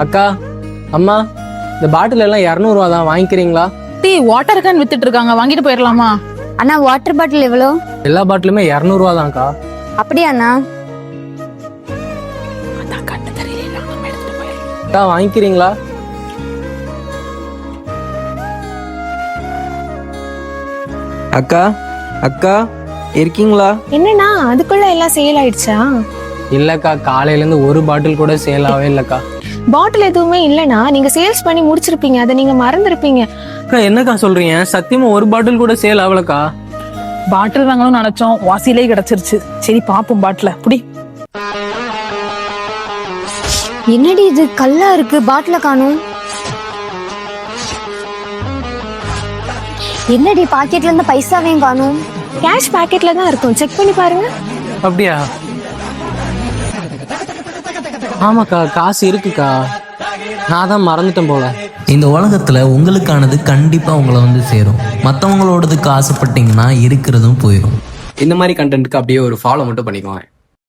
அக்கா, அம்மா, இந்த பாட்டில் எல்லாம் 200 ரூபா தான், வாங்கிக்கிறீங்களா? டீ வாட்டர் கேன் வித்துட்டு இருக்காங்க, வாங்கிட்டு போயிடலாமா? அண்ணா வாட்டர் பாட்டில் எவ்வளோ? எல்லா பாட்டிலுமே 200 ரூபா தான்க்கா. அப்படியா அண்ணா? அக்கா, வாங்கிக்கிறீங்களா? அக்கா அக்கா இருக்கீங்களா? என்னண்ணா அதுக்குள்ள எல்லாம் சேல் ஆயிடுச்சா? இல்லக்கா, காலையில இருந்து ஒரு பாட்டில் கூட சேல் ஆகவே இல்லக்கா. பாட்டில் எதுவுமே இல்லைண்ணா, நீங்க சேல்ஸ் பண்ணி முடிச்சிருப்பீங்க, அதை நீங்க மறந்துருப்பீங்க. அக்கா, என்னக்கா சொல்றீங்க? சத்தியமா ஒரு பாட்டில் கூட சேல் ஆகலக்கா. பாட்டில் வாங்கணும்னு நினைச்சோம், வாசியிலே கிடைச்சிருச்சு. சரி பாப்போம் பாட்டில புடி. என்னடி இது கல்லா இருக்கு, பாட்டில காணும். என்னடி பாக்கெட்ல இருந்து பைசாவையும் காணும். கேஷ் பாக்கெட்ல தான் இருக்கும், செக் பண்ணி பாருங்க. அப்படியா? ஆமாக்கா, காசு இருக்குக்கா, நான் தான் மறந்துட்டேன் போல. இந்த உலகத்துல உங்களுக்கானது கண்டிப்பா உங்களை வந்து சேரும். மற்றவங்களோடதுக்கு ஆசைப்பட்டீங்கன்னா இருக்கிறதும் போயிடும். இந்த மாதிரி கண்டென்ட்க்கு அப்படியே ஒரு ஃபாலோ மட்டும் பண்ணிக்குவேன்.